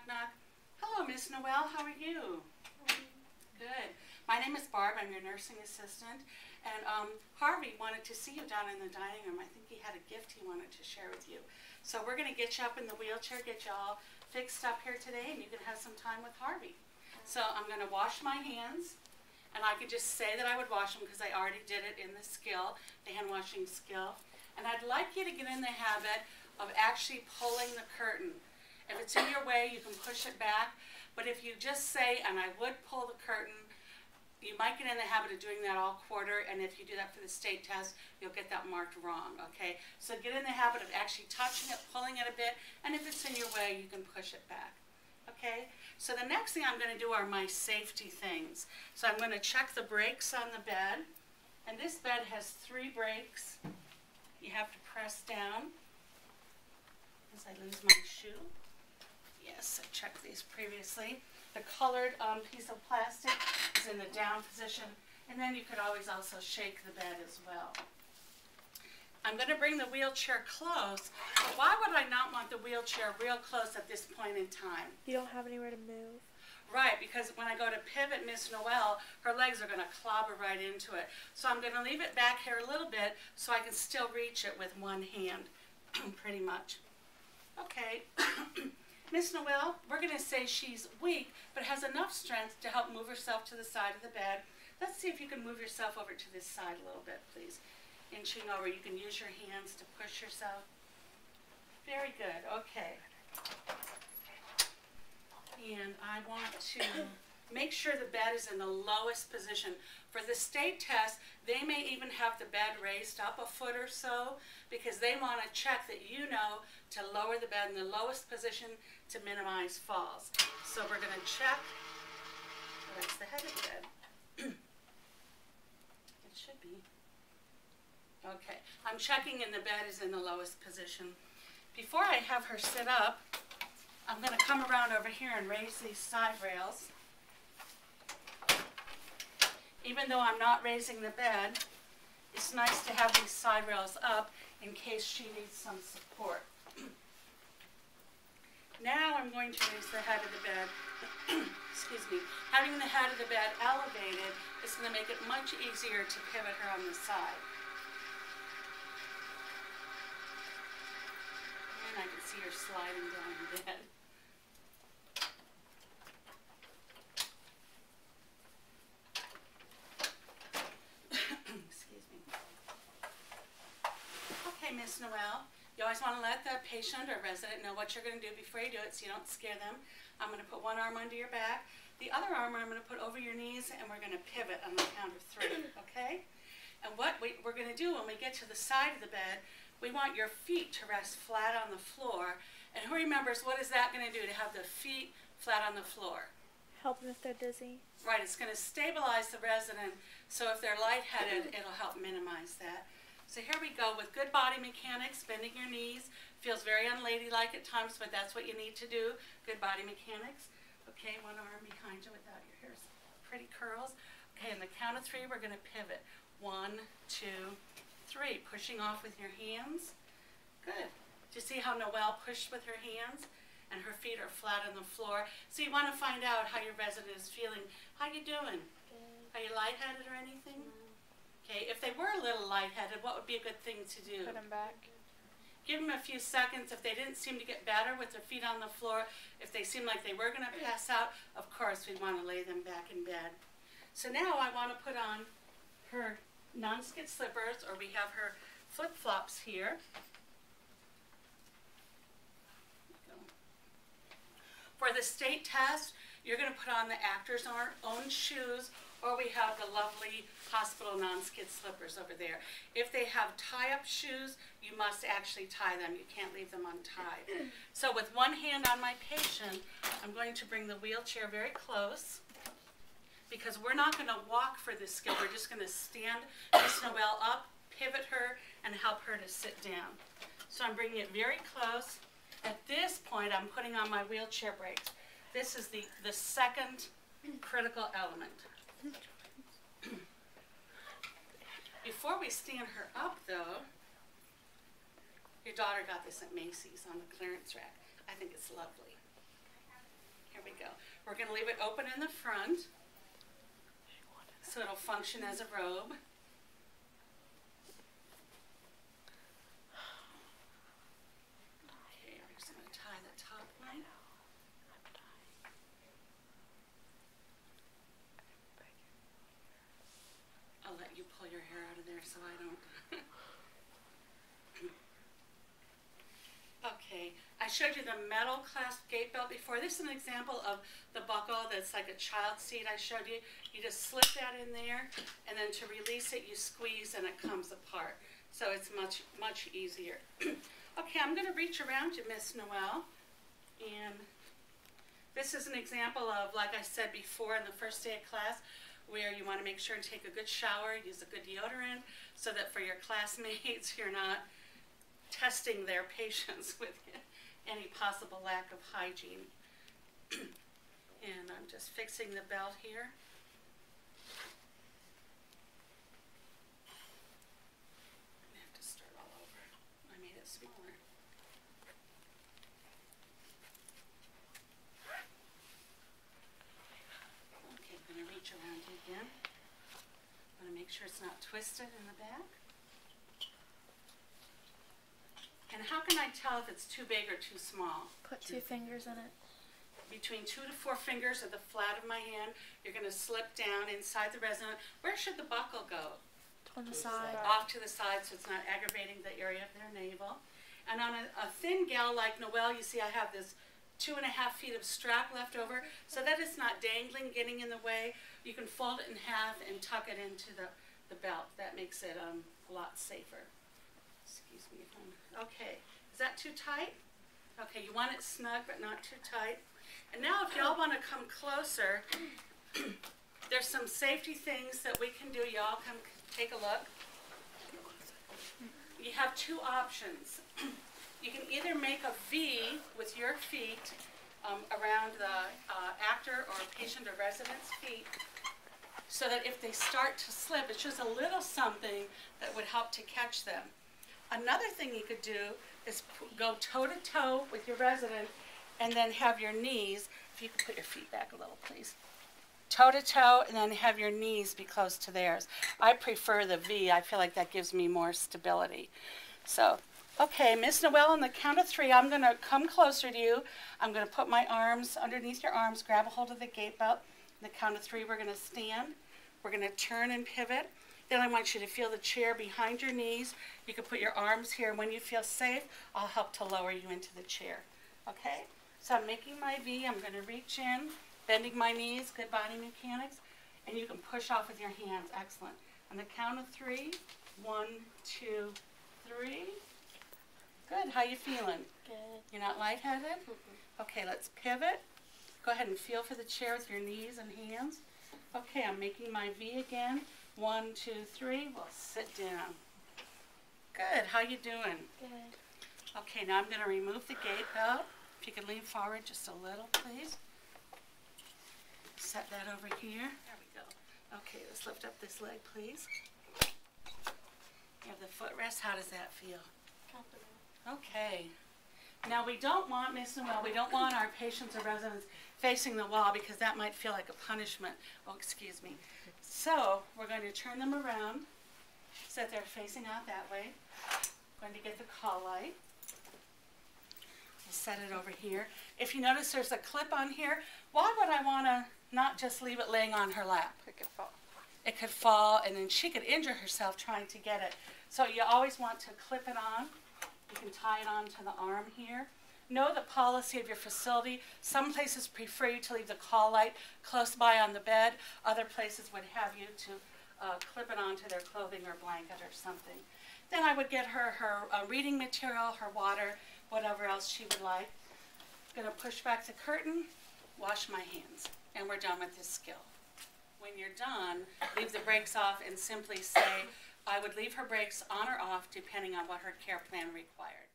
Knock, knock. Hello, Miss Noel. How are you? Good. My name is Barb. I'm your nursing assistant. And Harvey wanted to see you down in the dining room. I think he had a gift he wanted to share with you. So we're going to get you up in the wheelchair, get you all fixed up here today, and you can have some time with Harvey. So I'm going to wash my hands. And I could just say that I would wash them because I already did it in the skill, the hand washing skill. And I'd like you to get in the habit of actually pulling the curtain. If it's in your way, you can push it back. But if you just say, and I would pull the curtain, you might get in the habit of doing that all quarter. And if you do that for the state test, you'll get that marked wrong, okay? So get in the habit of actually touching it, pulling it a bit. And if it's in your way, you can push it back. Okay, so the next thing I'm going to do are my safety things. So I'm going to check the brakes on the bed. And this bed has 3 brakes. You have to press down. As I lose my shoe. Yes, I checked these previously. The colored piece of plastic is in the down position. And then you could always also shake the bed as well. I'm going to bring the wheelchair close. But why would I not want the wheelchair real close at this point in time? You don't have anywhere to move. Right, because when I go to pivot Miss Noel, her legs are going to clobber right into it. So I'm going to leave it back here a little bit so I can still reach it with one hand, pretty much. Okay, Miss Noel, we're going to say she's weak, but has enough strength to help move herself to the side of the bed. Let's see if you can move yourself over to this side a little bit, please. Inching over. You can use your hands to push yourself. Very good. Okay. And I want to make sure the bed is in the lowest position. For the state test, they may even have the bed raised up a foot or so because they want to check that you know to lower the bed in the lowest position to minimize falls. So we're going to check. That's the head of the bed. It should be. Okay, I'm checking and the bed is in the lowest position. Before I have her sit up, I'm going to come around over here and raise these side rails. Even though I'm not raising the bed, it's nice to have these side rails up in case she needs some support. Now I'm going to raise the head of the bed. Excuse me. Having the head of the bed elevated is going to make it much easier to pivot her on the side. I can see her sliding down the bed. Excuse me. Okay, Miss Noel, you always want to let the patient or resident know what you're going to do before you do it so you don't scare them. I'm going to put one arm under your back. The other arm I'm going to put over your knees, and we're going to pivot on the count of 3, okay? And what we're going to do when we get to the side of the bed, we want your feet to rest flat on the floor. And who remembers, what is that going to do to have the feet flat on the floor? Help them if they're dizzy. Right, it's going to stabilize the resident, so if they're lightheaded, it'll help minimize that. So here we go with good body mechanics, bending your knees. Feels very unladylike at times, but that's what you need to do. Good body mechanics. Okay, one arm behind you without your hair, pretty curls. Okay, in the count of 3, we're going to pivot. 1, 2, 3, pushing off with your hands. Good. Do you see how Noelle pushed with her hands? And her feet are flat on the floor. So you want to find out how your resident is feeling. How you doing? Good. Are you lightheaded or anything? No. Okay, if they were a little lightheaded, what would be a good thing to do? Put them back. Give them a few seconds. If they didn't seem to get better with their feet on the floor, if they seemed like they were going to pass out, of course we want to lay them back in bed. So now I want to put on her non-skid slippers, or we have her flip-flops here. For the state test, you're going to put on the actor's own shoes, or we have the lovely hospital non-skid slippers over there. If they have tie-up shoes, you must actually tie them. You can't leave them untied. So with one hand on my patient, I'm going to bring the wheelchair very close, because we're not going to walk for this skill. We're just going to stand Miss Noel up, pivot her, and help her to sit down. So I'm bringing it very close. At this point, I'm putting on my wheelchair brakes. This is the second critical element. Before we stand her up, though, your daughter got this at Macy's on the clearance rack. I think it's lovely. Here we go. We're going to leave it open in the front so it'll function as a robe. Okay, we're just going to tie the top line. I'll let you pull your hair out of there so I don't. Okay, I showed you the metal clasp gate belt before. This is an example of the buckle that's like a child seat I showed you. You just slip that in there, and then to release it, you squeeze and it comes apart. So it's much, much easier. Okay, I'm going to reach around to Miss Noel, and this is an example of, like I said before in the first day of class, where you want to make sure and take a good shower, use a good deodorant, so that for your classmates you're not testing their patience with any possible lack of hygiene. And I'm just fixing the belt here. I have to start all over. I made it smaller. Okay, I'm going to reach around you again. I'm going to make sure it's not twisted in the back. And how can I tell if it's too big or too small? Put 2 fingers in it. Between 2 to 4 fingers at the flat of my hand, you're going to slip down inside the resonance. Where should the buckle go? On the side. Off to the side so it's not aggravating the area of their navel. And on a thin gal like Noelle, you see I have this 2.5 feet of strap left over so that it's not dangling, getting in the way. You can fold it in half and tuck it into the belt. That makes it a lot safer. Excuse me. Okay, is that too tight? Okay, you want it snug but not too tight. And now if y'all want to come closer, there's some safety things that we can do. Y'all come take a look. You have 2 options. You can either make a V with your feet around the actor or patient or resident's feet, so that if they start to slip, it's just a little something that would help to catch them. Another thing you could do is go toe-to-toe with your resident and then have your knees, if you could put your feet back a little, please. Toe-to-toe and then have your knees be close to theirs. I prefer the V. I feel like that gives me more stability. So, okay, Miss Noel, on the count of 3, I'm going to come closer to you. I'm going to put my arms underneath your arms, grab a hold of the gate belt. On the count of 3, we're going to stand. We're going to turn and pivot. Then I want you to feel the chair behind your knees. You can put your arms here, and when you feel safe, I'll help to lower you into the chair. Okay? So I'm making my V. I'm going to reach in, bending my knees, good body mechanics, and you can push off with your hands. Excellent. On the count of 3, 1, 2, 3. Good. How you feeling? Good. You're not lightheaded? Okay, let's pivot. Go ahead and feel for the chair with your knees and hands. Okay, I'm making my V again. 1, 2, 3. We'll sit down. Good. How you doing? Good. Okay, now I'm going to remove the gate belt. If you could lean forward just a little, please. Set that over here. There we go. Okay, let's lift up this leg, please. You have the footrest. How does that feel? Comfortable. Okay. Now we don't want, Miss Noel, we don't want our patients or residents facing the wall because that might feel like a punishment. Oh, excuse me. So we're going to turn them around so that they're facing out that way. Going to get the call light. We'll set it over here. If you notice there's a clip on here, why would I want to not just leave it laying on her lap? It could fall. It could fall and then she could injure herself trying to get it. So you always want to clip it on. You can tie it onto the arm here. Know the policy of your facility. Some places prefer you to leave the call light close by on the bed. Other places would have you to clip it onto their clothing or blanket or something. Then I would get her reading material, her water, whatever else she would like. I'm going to push back the curtain, wash my hands, and we're done with this skill. When you're done, leave the brakes off and simply say, I would leave her brakes on or off depending on what her care plan required.